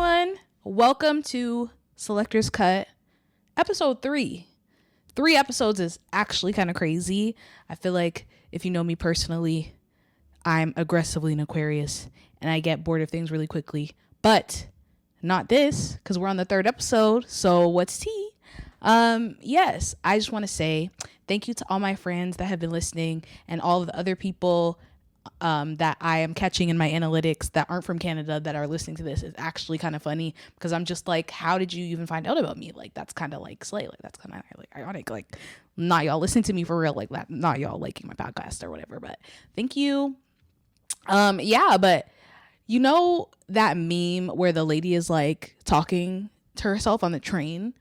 everyone. Welcome to Selector's Cut, episode 3. 3 episodes is actually kind of crazy. I feel like if you know me personally, I'm aggressively an Aquarius and I get bored of things really quickly. But not this, because we're on the 3rd episode. So what's tea? Yes, I just want to say thank you to all my friends that have been listening and all of the other people that I am catching in my analytics that aren't from Canada that are listening to this. Is actually kind of funny because I'm just like, how did you even find out about me? Like, that's kind of like slay. Like, that's kind of like ironic. Like, not y'all listening to me for real. Like that, not y'all liking my podcast or whatever. But thank you. Yeah, but you know that meme where the lady is like talking to herself on the train?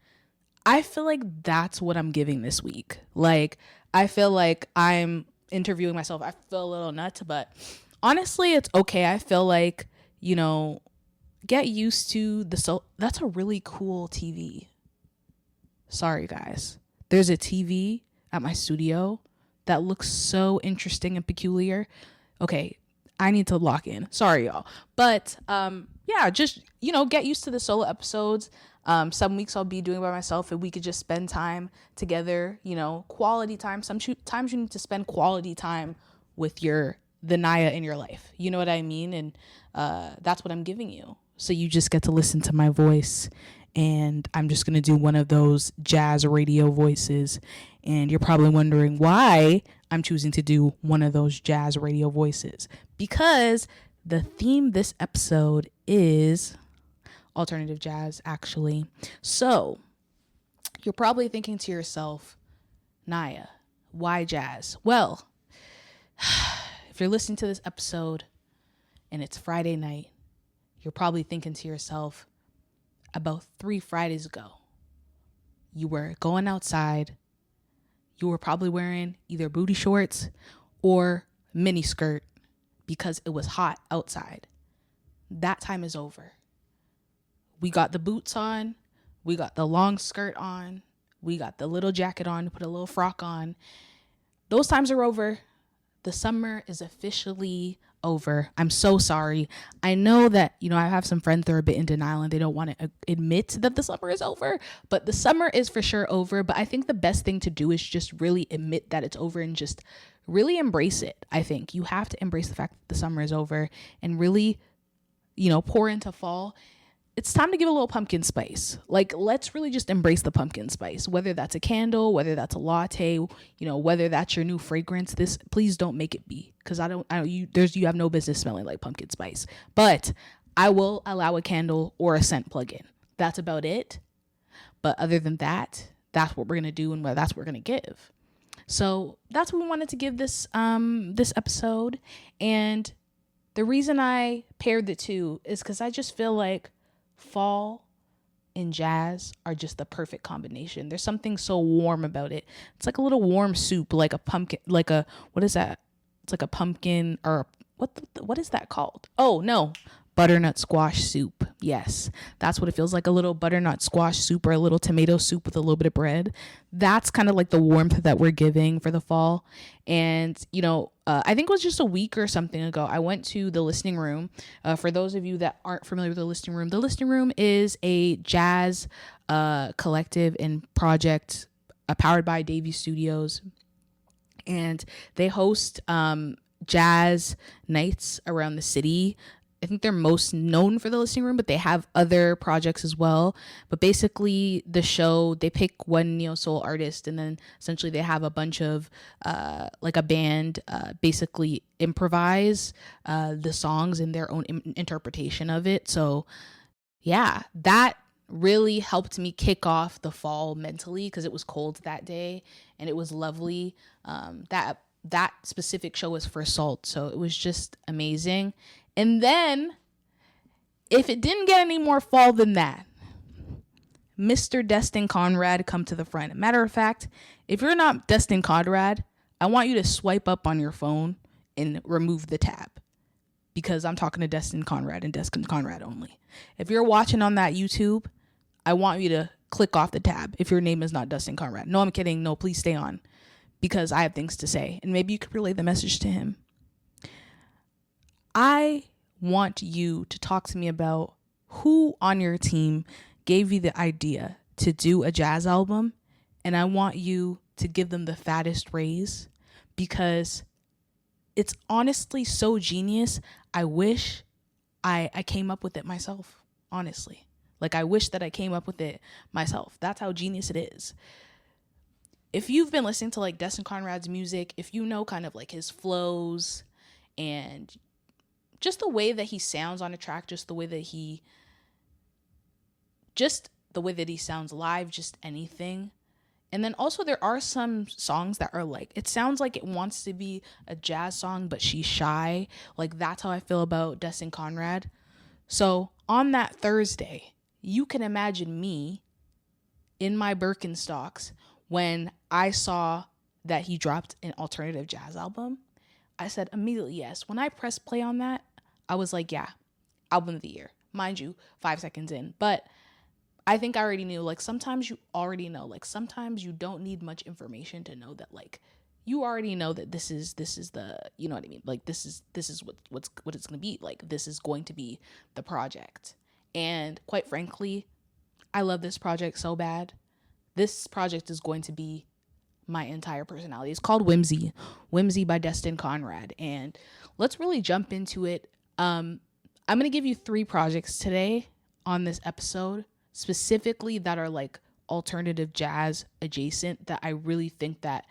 I feel like that's what I'm giving this week. Like, I feel like I'm interviewing myself. I feel a little nuts, but honestly, it's okay. I feel like, get used to that's a really cool TV. Sorry, guys. There's a TV at my studio that looks so interesting and peculiar. Okay, I need to lock in. Sorry, y'all. But yeah, just, get used to the solo episodes. Some weeks I'll be doing by myself and we could just spend time together, quality time. Sometimes you need to spend quality time with the Naya in your life. You know what I mean? And that's what I'm giving you. So you just get to listen to my voice, and I'm just going to do one of those jazz radio voices. And you're probably wondering why I'm choosing to do one of those jazz radio voices, because the theme this episode is alternative jazz, actually. So you're probably thinking to yourself, Naya, why jazz? Well, if you're listening to this episode and it's Friday night, you're probably thinking to yourself, about 3 Fridays ago, you were going outside. You were probably wearing either booty shorts or mini skirt because it was hot outside. That time is over. We got the boots on. We got the long skirt on. We got the little jacket on, put a little frock on. Those times are over. The summer is officially over. I'm so sorry. I know that, I have some friends that are a bit in denial and they don't want to admit that the summer is over, but the summer is for sure over. But I think the best thing to do is just really admit that it's over and just really embrace it. I think you have to embrace the fact that the summer is over and really, pour into fall. It's time to give a little pumpkin spice. Like, let's really just embrace the pumpkin spice, whether that's a candle, whether that's a latte, whether that's your new fragrance. Please don't make it be, because you have no business smelling like pumpkin spice, but I will allow a candle or a scent plug-in. That's about it. But other than that, that's what we're going to do. And that's what we're going to give. So that's what we wanted to give this episode. And the reason I paired the two is because I just feel like fall and jazz are just the perfect combination. There's something so warm about it. It's like a little warm soup, like a pumpkin, what is that? It's like a pumpkin, or what is that called? Oh no, butternut squash soup. Yes, that's what it feels like, a little butternut squash soup or a little tomato soup with a little bit of bread. That's kind of like the warmth that we're giving for the fall. And, I think it was just a week or something ago, I went to the Listening Room. For those of you that aren't familiar with the Listening Room is a jazz collective and project powered by Davie Studios. And they host jazz nights around the city. I think they're most known for the Listening Room, but they have other projects as well. But basically the show, they pick one neo-soul artist and then essentially they have a bunch of like a band basically improvise the songs in their own interpretation of it. So yeah, that really helped me kick off the fall mentally because it was cold that day and it was lovely. That specific show was for Salt, so it was just amazing. And then, if it didn't get any more fall than that, Mr. Destin Conrad come to the front. Matter of fact, if you're not Destin Conrad, I want you to swipe up on your phone and remove the tab, because I'm talking to Destin Conrad and Destin Conrad only. If you're watching on that YouTube, I want you to click off the tab if your name is not Destin Conrad. No, I'm kidding. No, please stay on, because I have things to say, and maybe you could relay the message to him. I want you to talk to me about who on your team gave you the idea to do a jazz album, and I want you to give them the fattest raise, because it's honestly so genius. I wish I came up with it myself, honestly. Like, I wish that I came up with it myself. That's how genius it is. If you've been listening to like Destin Conrad's music, if you know kind of like his flows and just the way that he sounds on a track, just the way that he sounds live, just anything. And then also there are some songs that are like, it sounds like it wants to be a jazz song, but she's shy. Like, that's how I feel about Destin Conrad. So on that Thursday, you can imagine me in my Birkenstocks when I saw that he dropped an alternative jazz album. I said immediately yes. When I pressed play on that, I was like, yeah, album of the year. Mind you, 5 seconds in. But I think I already knew, like, sometimes you already know, like, sometimes you don't need much information to know that, like, you already know that this is the, you know what I mean? Like, this is what it's going to be. Like, this is going to be the project. And quite frankly, I love this project so bad. This project is going to be my entire personality. It's called Whimsy by Destin Conrad. And let's really jump into it. I'm going to give you 3 projects today on this episode, specifically that are like alternative jazz adjacent, that I really think that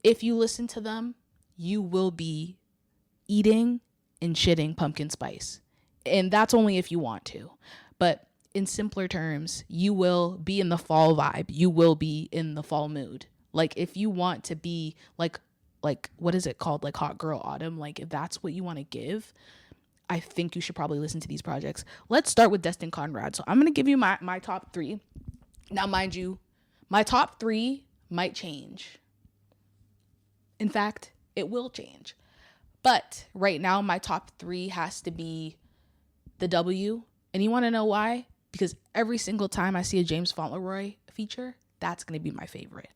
if you listen to them, you will be eating and shitting pumpkin spice. And that's only if you want to. But in simpler terms, you will be in the fall vibe. You will be in the fall mood. Like, if you want to be like what is it called? Like hot girl autumn. Like, if that's what you want to give, I think you should probably listen to these projects. Let's start with Destin Conrad. So I'm going to give you my top 3. Now, mind you, my top 3 might change. In fact, it will change. But right now, my top 3 has to be the W. And you want to know why? Because every single time I see a James Fauntleroy feature, that's going to be my favorite.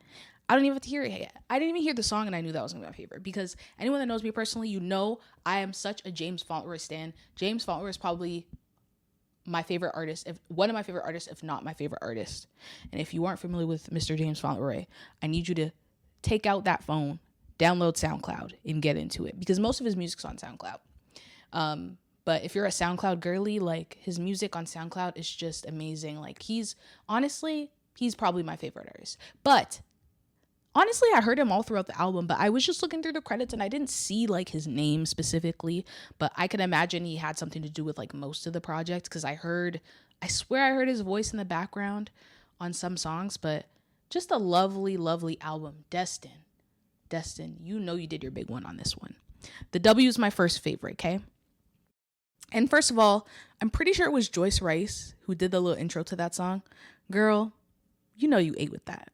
I don't even have to hear it yet. I didn't even hear the song and I knew that was going to be my favorite, because anyone that knows me personally, you know I am such a James Fauntleroy stan. James Fauntleroy is probably my favorite artist, one of my favorite artists, if not my favorite artist. And if you aren't familiar with Mr. James Fauntleroy, I need you to take out that phone, download SoundCloud, and get into it, because most of his music's on SoundCloud. But if you're a SoundCloud girly, like, his music on SoundCloud is just amazing. Like, he's probably my favorite artist. But honestly, I heard him all throughout the album, but I was just looking through the credits and I didn't see like his name specifically, but I can imagine he had something to do with like most of the project, because I swear I heard his voice in the background on some songs. But just a lovely, lovely album. Destin, you know you did your big one on this one. The W is my first favorite, okay? And first of all, I'm pretty sure it was Joyce Rice who did the little intro to that song. Girl, you know you ate with that.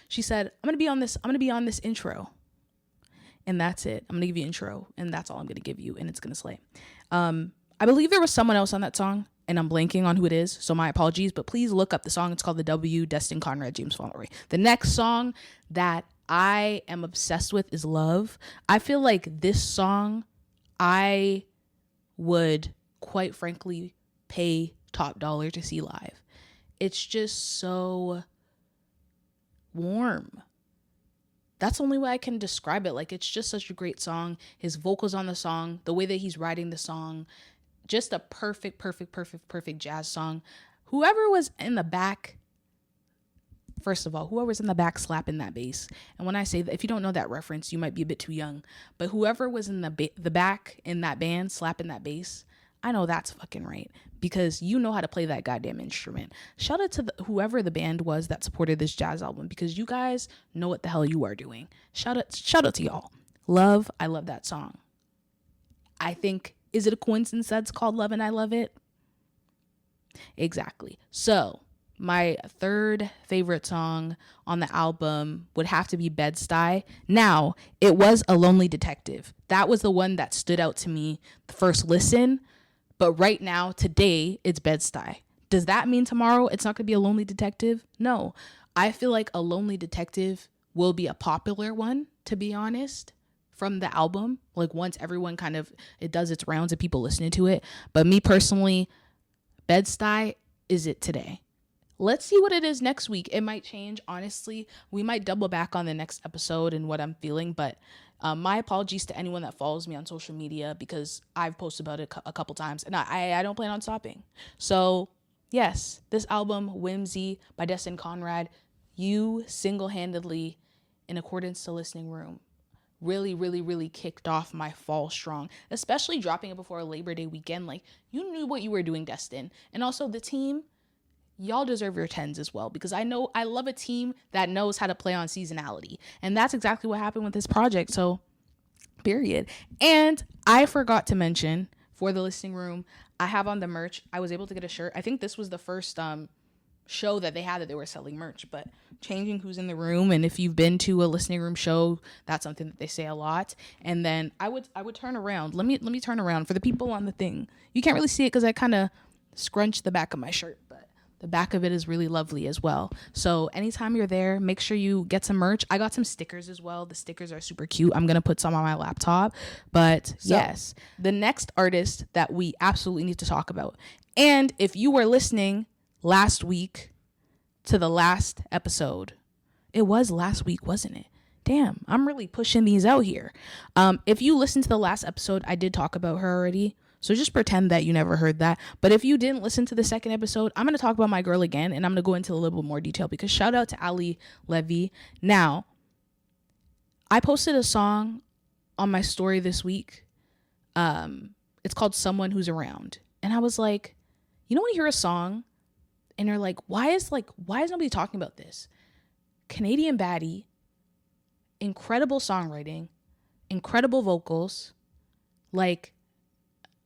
She said, I'm going to be on this intro. And that's it. I'm going to give you intro, and that's all I'm going to give you, and it's going to slay. I believe there was someone else on that song, and I'm blanking on who it is, so my apologies, but please look up the song. It's called The W, Destin Conrad, James Fauntleroy. The next song that I am obsessed with is Love. I feel like this song I would, quite frankly, pay top dollar to see live. It's just so warm. That's the only way I can describe it. Like, it's just such a great song. His vocals on the song, the way that he's writing the song, just a perfect jazz song. Whoever was in the back, first of all, whoever's in the back slapping that bass. And when I say that, if you don't know that reference, you might be a bit too young. But whoever was in the back in that band slapping that bass, I know that's fucking right, because you know how to play that goddamn instrument. Shout out to whoever the band was that supported this jazz album, because you guys know what the hell you are doing. Shout out to y'all. Love, I love that song. I think, is it a coincidence that's called Love and I Love It? Exactly. So my third favorite song on the album would have to be Bed-Stuy. Now, it was A Lonely Detective. That was the one that stood out to me the first listen. But right now, today, it's Bed-Stuy. Does that mean tomorrow it's not going to be A Lonely Detective? No. I feel like A Lonely Detective will be a popular one, to be honest, from the album, like once everyone kind of, it does its rounds and people listening to it. But me personally, Bed-Stuy is it today. Let's see what it is next week. It might change, honestly. We might double back on the next episode and what I'm feeling, but my apologies to anyone that follows me on social media, because I've posted about it a couple times, and I don't plan on stopping. So yes, this album, Whimsy by Destin Conrad, you single-handedly, in accordance to Listening Room, really, really, really kicked off my fall strong, especially dropping it before Labor Day weekend. Like, you knew what you were doing, Destin. And also the team, y'all deserve your 10s as well, because I know I love a team that knows how to play on seasonality. And that's exactly what happened with this project. So, period. And I forgot to mention, for the Listening Room, I have on the merch. I was able to get a shirt. I think this was the first show that they had that they were selling merch, but changing who's in the room. And if you've been to a Listening Room show, that's something that they say a lot. And then I would turn around. Let me turn around for the people on the thing. You can't really see it because I kind of scrunched the back of my shirt, but the back of it is really lovely as well. So anytime you're there, make sure you get some merch. I got some stickers as well. The stickers are super cute. I'm going to put some on my laptop. But yes, the next artist that we absolutely need to talk about. And if you were listening last week to the last episode, it was last week, wasn't it? Damn, I'm really pushing these out here. If you listened to the last episode, I did talk about her already. So just pretend that you never heard that. But if you didn't listen to the second episode, I'm going to talk about my girl again, and I'm going to go into a little bit more detail, because shout out to Ali Levy. Now, I posted a song on my story this week. It's called Someone Who's Around. And I was like, you know, when you hear a song and you're like, why is nobody talking about this? Canadian baddie, incredible songwriting, incredible vocals. Like,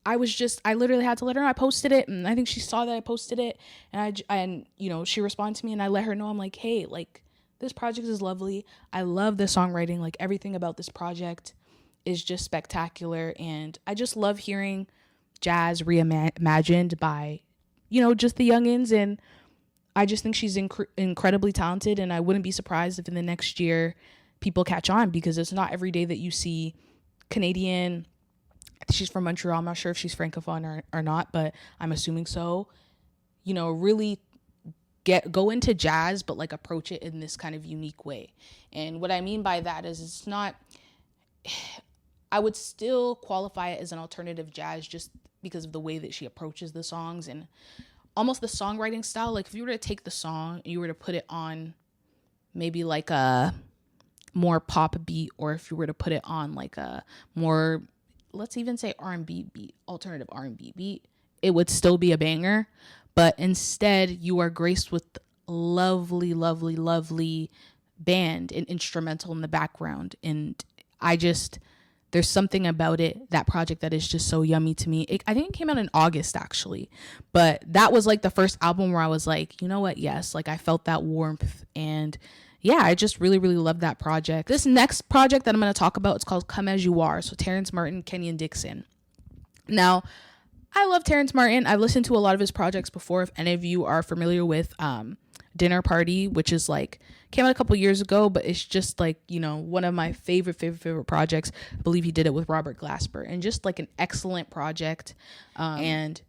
I literally had to let her know. I posted it, and I think she saw that I posted it, and she responded to me, and I let her know. I'm like, hey, like, this project is lovely. I love the songwriting. Like, everything about this project is just spectacular, and I just love hearing jazz reimagined by, just the youngins, and I just think she's incredibly talented, and I wouldn't be surprised if in the next year people catch on, because it's not every day that you see Canadian. She's from Montreal. I'm not sure if she's francophone or not, but I'm assuming so. Really go into jazz, but like approach it in this kind of unique way. And what I mean by that is it's not, I would still qualify it as an alternative jazz just because of the way that she approaches the songs and almost the songwriting style. Like, if you were to take the song and you were to put it on maybe like a more pop beat, or if you were to put it on like a more, let's even say R&B beat, alternative R&B beat, it would still be a banger. But instead, you are graced with lovely, lovely, lovely band and instrumental in the background. And there's something about it, that project, that is just so yummy to me. I think it came out in August, actually. But that was like the first album where I was like, you know what? Yes, like I felt that warmth. And yeah, I just really, really love that project. This next project that I'm going to talk about, it's called Come As You Are. So Terrence Martin, Kenyon Dixon. Now, I love Terrence Martin. I've listened to a lot of his projects before. If any of you are familiar with Dinner Party, which is like, came out a couple years ago, but it's just like, one of my favorite projects. I believe he did it with Robert Glasper, and just like an excellent project. And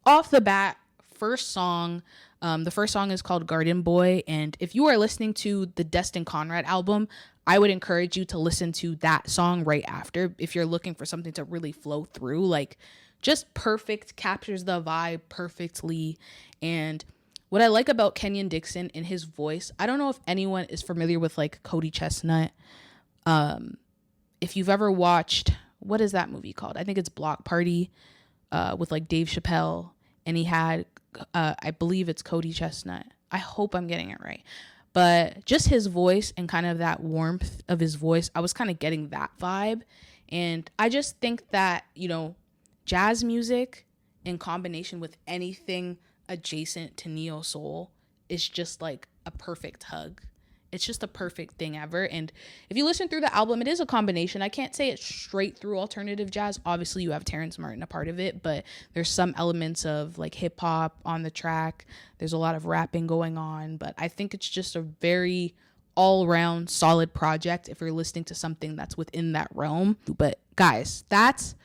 off the bat, the first song is called Garden Boy. And if you are listening to the Destin Conrad album, I would encourage you to listen to that song right after, if you're looking for something to really flow through. Like, just perfect, captures the vibe perfectly. And what I like about Kenyon Dixon in his voice, I don't know if anyone is familiar with like Cody Chestnut. If you've ever watched, what is that movie called? I think it's Block Party, with like Dave Chappelle, and he had, I believe it's Cody Chestnut. I hope I'm getting it right. But just his voice and kind of that warmth of his voice, I was kind of getting that vibe. And I just think that, jazz music in combination with anything adjacent to neo soul is just like a perfect hug. It's just a perfect thing ever. And if you listen through the album, it is a combination. I can't say it's straight through alternative jazz. Obviously, you have Terrence Martin a part of it, but there's some elements of like hip hop on the track. There's a lot of rapping going on, but I think it's just a very all round solid project if you're listening to something that's within that realm. But guys, that's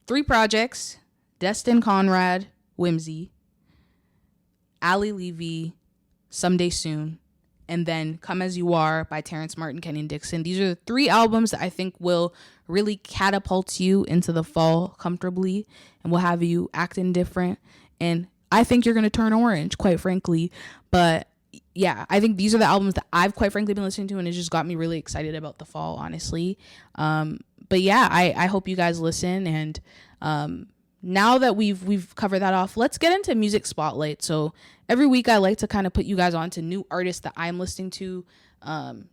3 projects: Destin Conrad, Whimsy, Ali Levy, Someday Soon, and then Come As You Are by Terrence Martin, Kenyon Dixon. These are the 3 albums that I think will really catapult you into the fall comfortably and will have you acting different. And I think you're going to turn orange, quite frankly. But yeah, I think these are the albums that I've quite frankly been listening to, and it just got me really excited about the fall, honestly. But yeah, I hope you guys listen. And now that we've covered that off, let's get into music spotlight. So every week I like to kind of put you guys on to new artists that I'm listening to,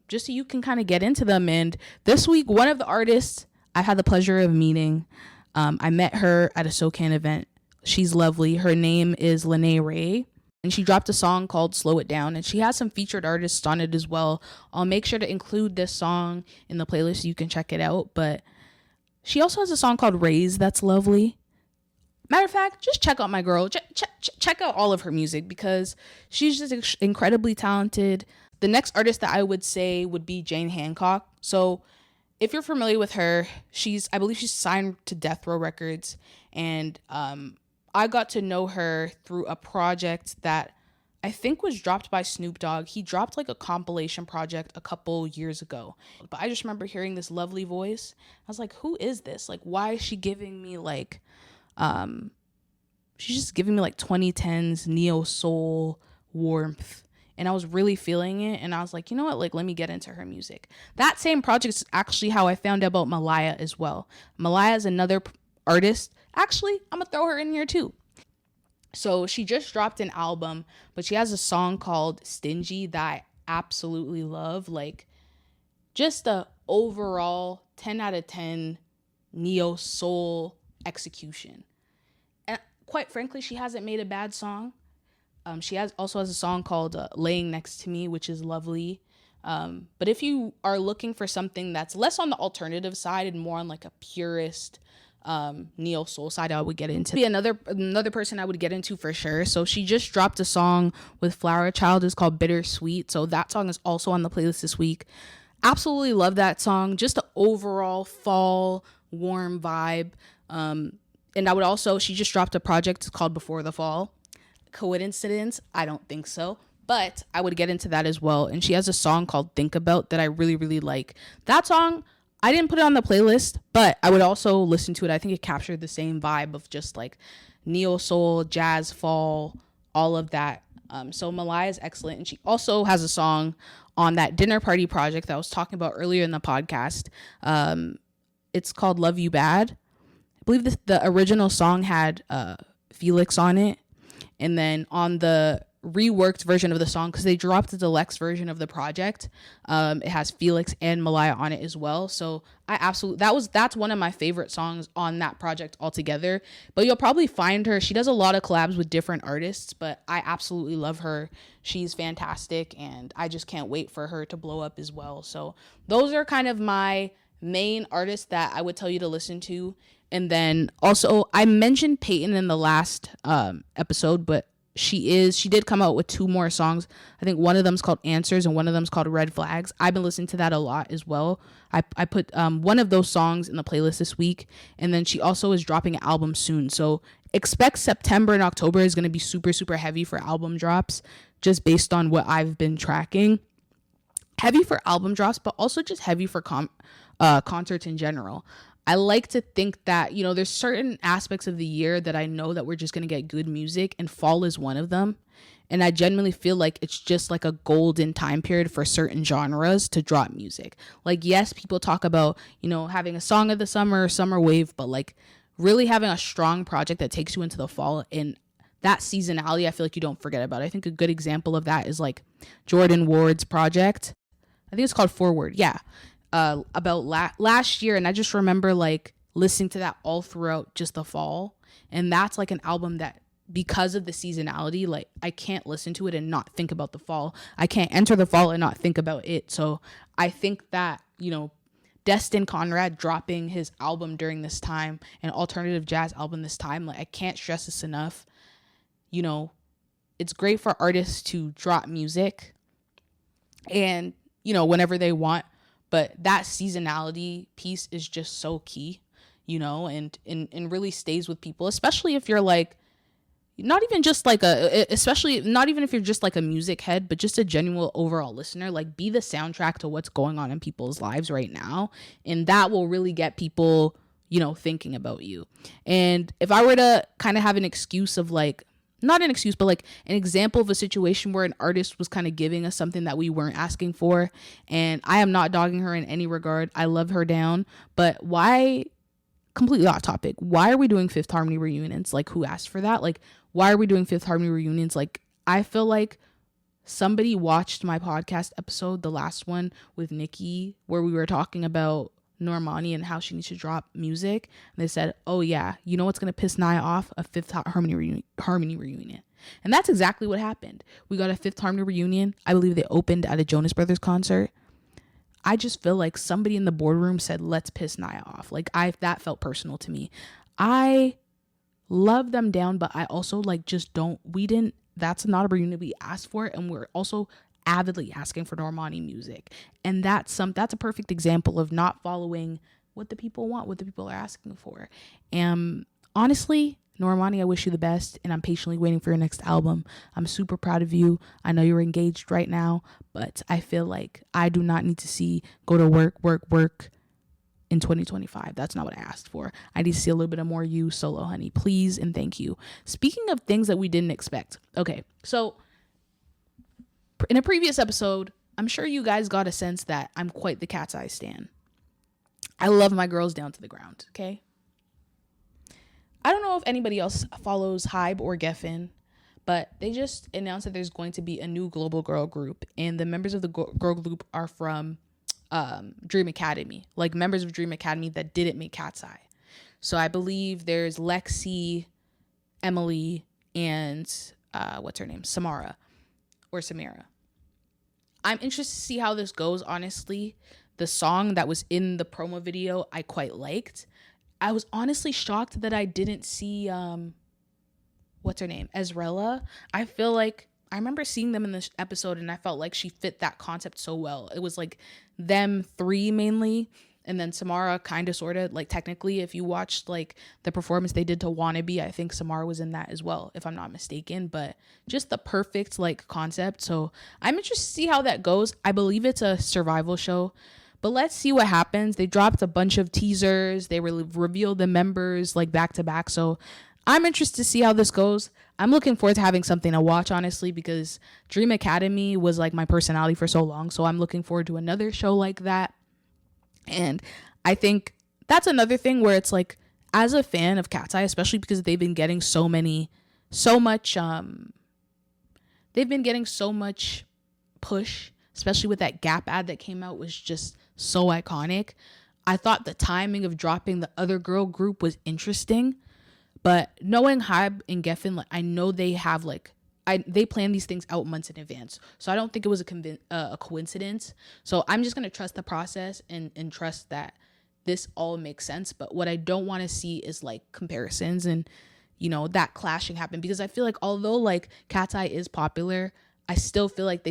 just so you can kind of get into them. And this week, one of the artists I've had the pleasure of meeting, I met her at a SoCan event. She's lovely. Her name is Latte Ray, and she dropped a song called Slow It Down, and she has some featured artists on it as well. I'll make sure to include this song in the playlist so you can check it out. But she also has a song called Raise that's lovely. Matter of fact, just check out my girl. Check out all of her music because she's just incredibly talented. The next artist that I would say would be Jane Hancock. So if you're familiar with her, I believe she's signed to Death Row Records, and I got to know her through a project that I think was dropped by Snoop Dogg. He dropped like a compilation project a couple years ago. But I just remember hearing this lovely voice. I was like, who is this? Like, why is she giving me like, she's just giving me like 2010s neo soul warmth. And I was really feeling it. And I was like, you know what? Like, let me get into her music. That same project is actually how I found out about Malaya as well. Malaya is another artist. Actually, I'm going to throw her in here too. So she just dropped an album, but she has a song called Stingy that I absolutely love. Like, just the overall 10 out of 10 neo soul execution. And quite frankly, she hasn't made a bad song. She also has a song called Laying Next to Me, which is lovely. But if you are looking for something that's less on the alternative side and more on like a purist neo soul side, I would get into. Be another person I would get into for sure. So she just dropped a song with Flower Child. It's called Bittersweet. So that song is also on the playlist this week. Absolutely love that song. Just the overall fall warm vibe. And I would also, she just dropped a project called Before the Fall. Coincidence? I don't think so. But I would get into that as well. And she has a song called Think About that I really, really like. That song, I didn't put it on the playlist, but I would also listen to it. I think it captured the same vibe of just like neo soul, jazz, fall, all of that. So Malaya is excellent. And she also has a song on that Dinner Party project that I was talking about earlier in the podcast. It's called Love You Bad. I believe the original song had Felix on it. And then on the reworked version of the song, because they dropped the deluxe version of the project, it has Felix and Malaya on it as well. So that's one of my favorite songs on that project altogether. But you'll probably find her, she does a lot of collabs with different artists, but I absolutely love her. She's fantastic, and I just can't wait for her to blow up as well. So those are kind of my main artists that I would tell you to listen to. And then also, I mentioned Peyton in the last episode, but she did come out with 2 more songs. I think one of them's called Answers and one of them's called Red Flags. I've been listening to that a lot as well. I put one of those songs in the playlist this week. And then she also is dropping an album soon. So expect September and October is going to be super, super heavy for album drops, just based on what I've been tracking. Heavy for album drops, but also just heavy for concerts in general. I like to think that, there's certain aspects of the year that I know that we're just going to get good music, and fall is one of them. And I genuinely feel like it's just like a golden time period for certain genres to drop music. Like, yes, people talk about, having a song of the summer or summer wave, but like really having a strong project that takes you into the fall, and that seasonality, I feel like you don't forget about. I think a good example of that is like Jordan Ward's project. I think it's called Forward. Yeah. About last year, and I just remember like listening to that all throughout just the fall. And that's like an album that, because of the seasonality, like I can't listen to it and not think about the fall. I can't enter the fall and not think about it. So I think that, Destin Conrad dropping his album during this time, an alternative jazz album this time, like I can't stress this enough. It's great for artists to drop music, and whenever they want. But that seasonality piece is just so key, and really stays with people, especially if you're like, not even just like especially not even if you're just like a music head, but just a genuine overall listener. Like, be the soundtrack to what's going on in people's lives right now. And that will really get people, thinking about you. And if I were to kind of have an excuse of like, not an excuse, but like an example of a situation where an artist was kind of giving us something that we weren't asking for. And I am not dogging her in any regard. I love her down. But why, completely off topic, why are we doing Fifth Harmony reunions? Like, who asked for that? Like, why are we doing Fifth Harmony reunions? Like, I feel like somebody watched my podcast episode, the last one with Nikki, where we were talking about Normani and how she needs to drop music. And they said, oh yeah, you know what's going to piss Nia off? A Fifth Harmony reunion. And that's exactly what happened. We got a Fifth Harmony reunion. I believe they opened at a Jonas Brothers concert. I just feel like somebody in the boardroom said, let's piss Nia off. Like, that felt personal to me. I love them down, but I also like that's not a reunion we asked for. And we're also avidly asking for Normani music. And that's a perfect example of not following what the people want, what the people are asking for. And honestly, Normani, I wish you the best, and I'm patiently waiting for your next album. I'm super proud of you. I know you're engaged right now, but I feel like I do not need to go to work in 2025. That's not what I asked for. I need to see a little bit of more you solo, honey. Please and thank you. Speaking of things that we didn't expect. Okay, so in a previous episode, I'm sure you guys got a sense that I'm quite the cat's eye stan. I love my girls down to the ground, okay? I don't know if anybody else follows Hybe or Geffen, but they just announced that there's going to be a new global girl group, and the members of the girl group are from Dream Academy, like members of Dream Academy that didn't make Cat's Eye. So I believe there's Lexi, Emily, and what's her name? Samara. I'm interested to see how this goes, honestly. The song that was in the promo video, I quite liked. I was honestly shocked that I didn't see, what's her name? Ezrella. I feel like I remember seeing them in this episode and I felt like she fit that concept so well. It was like them three mainly. And then Samara kind of sort of like technically, if you watched like the performance they did to Wannabe, I think Samara was in that as well, if I'm not mistaken. But just the perfect like concept. So I'm interested to see how that goes. I believe it's a survival show. But let's see what happens. They dropped a bunch of teasers. They revealed the members like back to back. So I'm interested to see how this goes. I'm looking forward to having something to watch, honestly, because Dream Academy was like my personality for so long. So I'm looking forward to another show like that. And I think that's another thing where it's like, as a fan of Cat's Eye, especially because they've been getting so much push, especially with that Gap ad that came out, was just so iconic. I thought the timing of dropping the other girl group was interesting, but knowing Hybe and Geffen, like, I know they have they plan these things out months in advance. So I don't think it was a coincidence. So I'm just going to trust the process and trust that this all makes sense. But what I don't want to see is like comparisons and, that clashing happen, because I feel like although like Cat's Eye is popular, I still feel like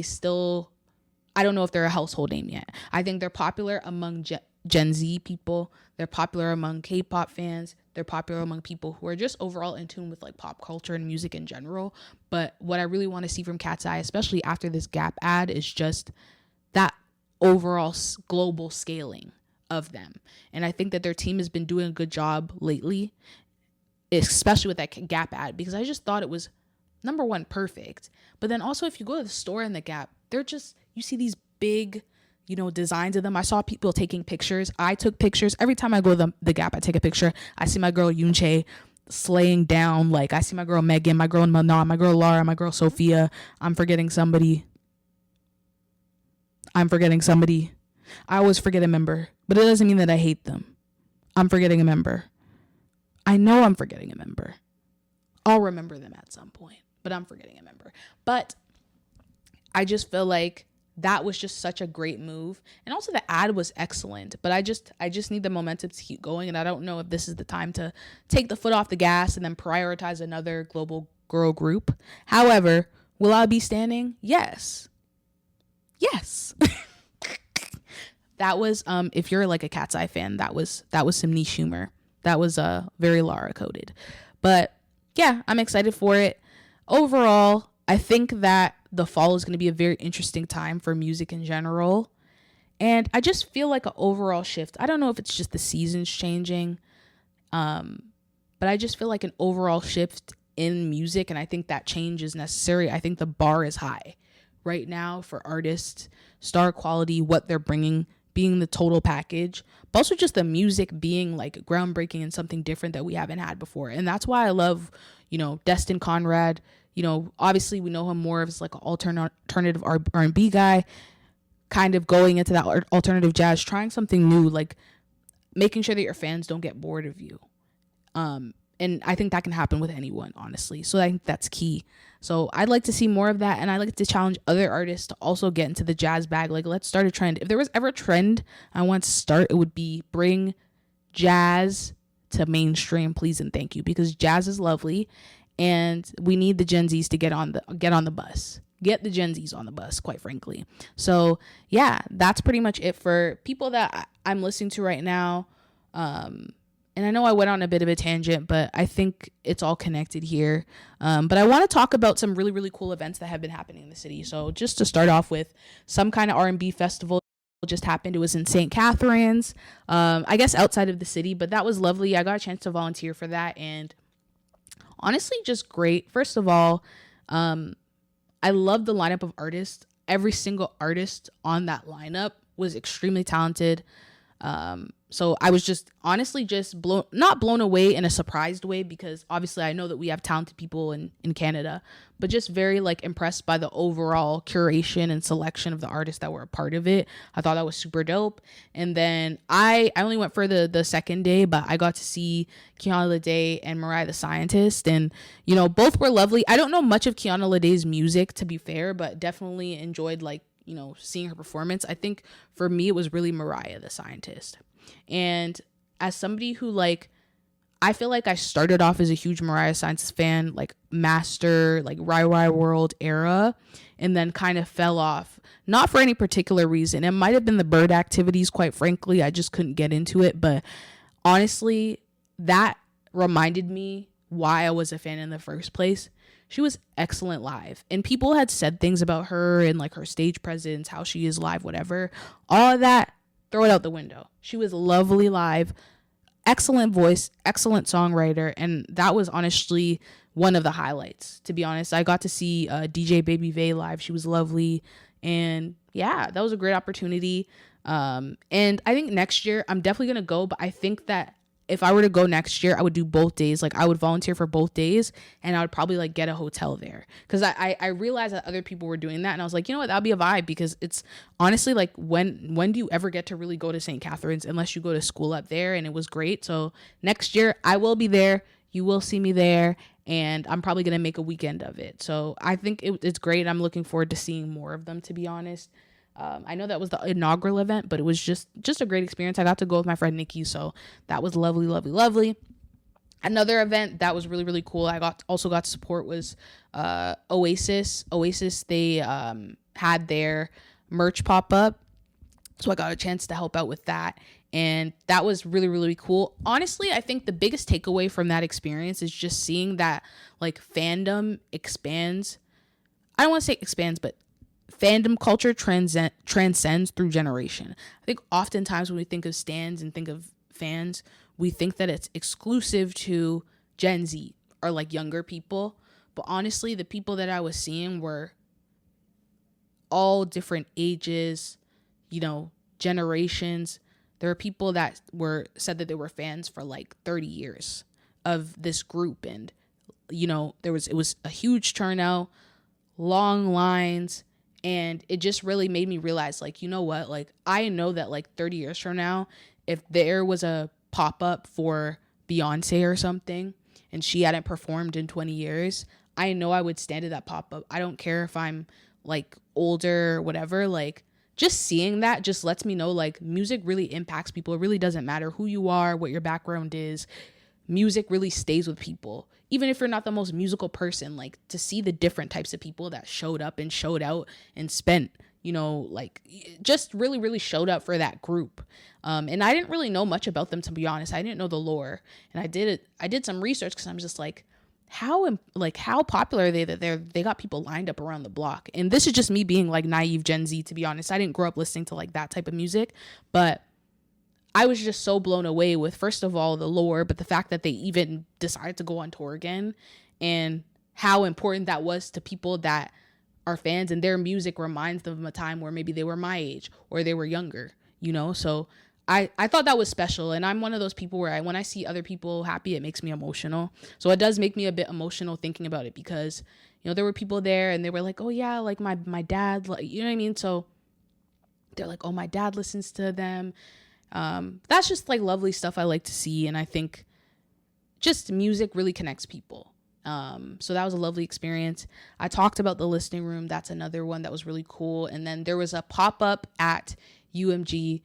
I don't know if they're a household name yet. I think they're popular among Gen Z people. They're popular among K-pop fans. They're popular among people who are just overall in tune with like pop culture and music in general. But what I really want to see from Cat's Eye, especially after this Gap ad, is just that overall global scaling of them. And I think that their team has been doing a good job lately, especially with that Gap ad, because I just thought it was, number one, perfect. But then also, if you go to the store in the Gap, you see these big, designs of them. I saw people taking pictures. I took pictures. Every time I go to the Gap, I take a picture. I see my girl Yoonchae slaying down. Like, I see my girl Megan, my girl Mana, my girl Lara, my girl Sophia. I'm forgetting somebody. I always forget a member, but it doesn't mean that I hate them. I'm forgetting a member. I know I'm forgetting a member. I'll remember them at some point, but I'm forgetting a member. But I just feel like that was just such a great move. And also the ad was excellent, but I just need the momentum to keep going. And I don't know if this is the time to take the foot off the gas and then prioritize another global girl group. However, will I be standing? Yes. That was if you're like a Cat's Eye fan, that was some niche humor. That was very Lara coded. But yeah, I'm excited for it. Overall, I think that the fall is going to be a very interesting time for music in general. And I just feel like an overall shift. I don't know if it's just the seasons changing, but I just feel like an overall shift in music. And I think that change is necessary. I think the bar is high right now for artists, star quality, what they're bringing, being the total package, but also just the music being like groundbreaking and something different that we haven't had before. And that's why I love, Destin Conrad. Obviously we know him more as like an alternative R&B guy, kind of going into that alternative jazz, trying something new, like making sure that your fans don't get bored of you. And I think that can happen with anyone, honestly. So I think that's key. So I'd like to see more of that. And I'd like to challenge other artists to also get into the jazz bag. Like, let's start a trend. If there was ever a trend I want to start, it would be bring jazz to mainstream, please and thank you. Because jazz is lovely. And we need the Gen Zs to get on the bus. Get the Gen Zs on the bus, quite frankly. So yeah, that's pretty much it for people that I'm listening to right now. And I know I went on a bit of a tangent, but I think it's all connected here. But I want to talk about some really, really cool events that have been happening in the city. So just to start off with, some kind of R&B festival just happened. It was in St. Catharines, I guess outside of the city, but that was lovely. I got a chance to volunteer for that, and honestly, just great. First of all, I love the lineup of artists. Every single artist on that lineup was extremely talented. So I was just honestly just not blown away in a surprised way, because obviously I know that we have talented people in Canada, but just very like impressed by the overall curation and selection of the artists that were a part of it. I thought that was super dope. And then I only went for the second day, but I got to see Kiana Latte and Mariah the Scientist, and both were lovely. I don't know much of Kiana Latte's music, to be fair, but definitely enjoyed seeing her performance. I think for me it was really Mariah the Scientist. And as somebody who I feel like I started off as a huge Mariah Scientist fan, like master, like Rai World era, and then kind of fell off, not for any particular reason. It might have been the bird activities, quite frankly. I just couldn't get into it. But honestly, that reminded me why I was a fan in the first place. She was excellent live, and people had said things about her and like her stage presence, how she is live, whatever. All of that, throw it out the window. She was lovely live, excellent voice, excellent songwriter, and that was honestly one of the highlights, to be honest. I got to see DJ Baby Vay live. She was lovely, and yeah, that was a great opportunity. And I think next year I'm definitely gonna go, but I think that if I were to go next year, I would do both days. Like I would volunteer for both days, and I would probably get a hotel there, because I realized that other people were doing that, and I was like, you know what, that'd be a vibe, because it's honestly like when do you ever get to really go to St. Catharines unless you go to school up there? And it was great. So next year I will be there. You will see me there, and I'm probably gonna make a weekend of it. So I think it's great. I'm looking forward to seeing more of them, to be honest. I know that was the inaugural event, but it was just a great experience. I got to go with my friend Nikki, so that was lovely, lovely, lovely. Another event that was really, really cool, I also got to support, was Oasis. They had their merch pop up, so I got a chance to help out with that, and that was really, really cool. Honestly, I think the biggest takeaway from that experience is just seeing that like fandom expands. I don't want to say expands, but fandom culture transcends through generation. I think oftentimes when we think of stans and think of fans, we think that it's exclusive to Gen Z or like younger people. But honestly, the people that I was seeing were all different ages, generations. There are people that said that they were fans for like 30 years of this group, and it was a huge turnout, long lines. And it just really made me realize, like, you know what? Like, I know that, like, 30 years from now, if there was a pop-up for Beyonce or something, and she hadn't performed in 20 years, I know I would stand at that pop-up. I don't care if I'm, like, older or whatever. Like, just seeing that just lets me know, like, music really impacts people. It really doesn't matter who you are, what your background is. Music really stays with people. Even if you're not the most musical person, like, to see the different types of people that showed up and showed out and spent, like just really, really showed up for that group. And I didn't really know much about them, to be honest. I didn't know the lore, and I did some research because I'm just like, how popular are they that they got people lined up around the block. And this is just me being like naive Gen Z, to be honest. I didn't grow up listening to like that type of music, but I was just so blown away with, first of all, the lore, but the fact that they even decided to go on tour again, and how important that was to people that are fans, and their music reminds them of a time where maybe they were my age or they were younger, so I thought that was special. And I'm one of those people where when I see other people happy, it makes me emotional. So it does make me a bit emotional thinking about it, because there were people there and they were like, oh yeah, like my dad, like, you know what I mean? So they're like, oh, my dad listens to them. That's just like lovely stuff I like to see. And I think just music really connects people. So that was a lovely experience. I talked about the listening room. That's another one that was really cool. And then there was a pop-up at UMG.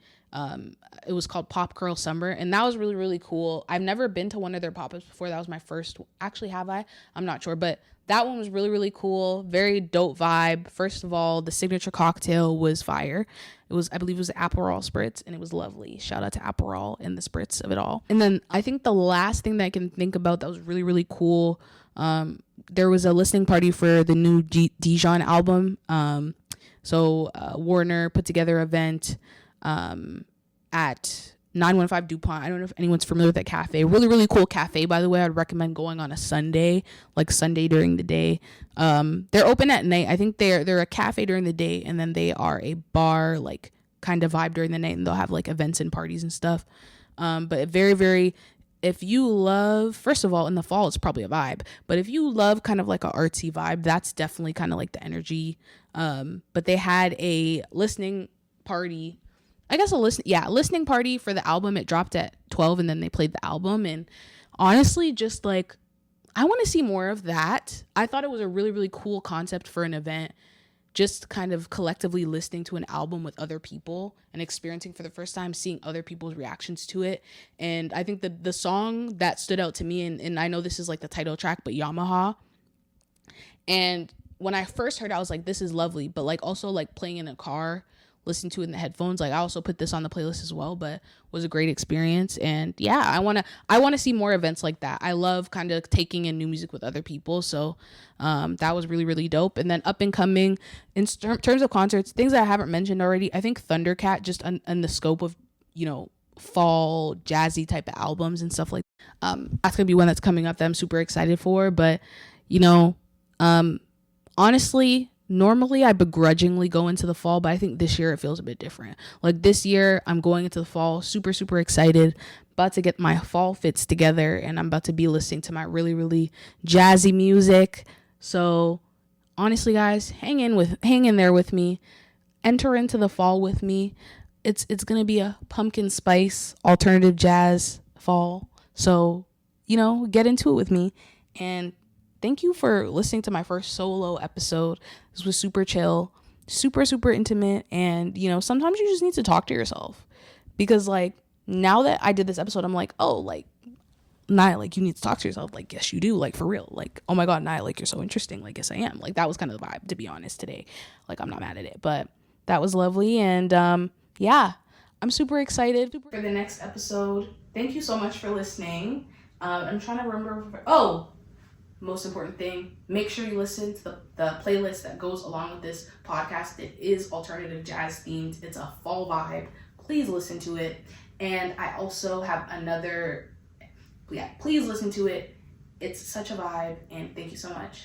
It was called Pop Curl Summer, and that was really, really cool. I've never been to one of their pop-ups before. That was my first. Actually, have I? I'm not sure, but that one was really, really cool. Very dope vibe. First of all, the signature cocktail was fire. I believe it was Aperol Spritz, and it was lovely. Shout out to Aperol and the Spritz of it all. And then I think the last thing that I can think about that was really, really cool, there was a listening party for the new Dijon album. So Warner put together an event at 915 DuPont. I don't know if anyone's familiar with that cafe. Really, really cool cafe, by the way. I'd recommend going on a Sunday, like Sunday during the day. They're open at night. I think they're a cafe during the day, and then they are a bar, like kind of vibe during the night, and they'll have like events and parties and stuff. But very, very, if you love, first of all, in the fall, it's probably a vibe. But if you love kind of like a artsy vibe, that's definitely kind of like the energy. But they had a listening party. I guess listening party for the album. It dropped at 12, and then they played the album. And honestly, just like, I want to see more of that. I thought it was a really, really cool concept for an event. Just kind of collectively listening to an album with other people and experiencing for the first time, seeing other people's reactions to it. And I think the song that stood out to me, and I know this is like the title track, but Yamaha. And when I first heard it, I was like, this is lovely. But like also like playing in a car, listening to it in the headphones, like I also put this on the playlist as well, but was a great experience. And yeah, I want to see more events like that. I love kind of taking in new music with other people. So that was really, really dope. And then up and coming in terms of concerts, things that I haven't mentioned already, I think Thundercat, just in the scope of, fall jazzy type of albums and stuff like that's gonna be one that's coming up that I'm super excited for. But honestly, normally I begrudgingly go into the fall, but I think this year it feels a bit different. Like this year I'm going into the fall super, super excited, about to get my fall fits together, and I'm about to be listening to my really, really jazzy music. So honestly, guys, hang in there with me. Enter into the fall with me. It's going to be a pumpkin spice alternative jazz fall. So, get into it with me. And thank you for listening to my first solo episode. This was super chill, super, super intimate. And, sometimes you just need to talk to yourself, because like now that I did this episode, I'm like, oh, like, Nia, like you need to talk to yourself. Like, yes, you do. Like, for real. Like, oh my God, Nia, like you're so interesting. Like, yes, I am. Like, that was kind of the vibe, to be honest, today. Like, I'm not mad at it, but that was lovely. And yeah, I'm super excited for the next episode. Thank you so much for listening. I'm trying to remember. Most important thing, make sure you listen to the playlist that goes along with this podcast. It is alternative jazz themed. It's a fall vibe. Please listen to it. And I also have please listen to it. It's such a vibe, and thank you so much.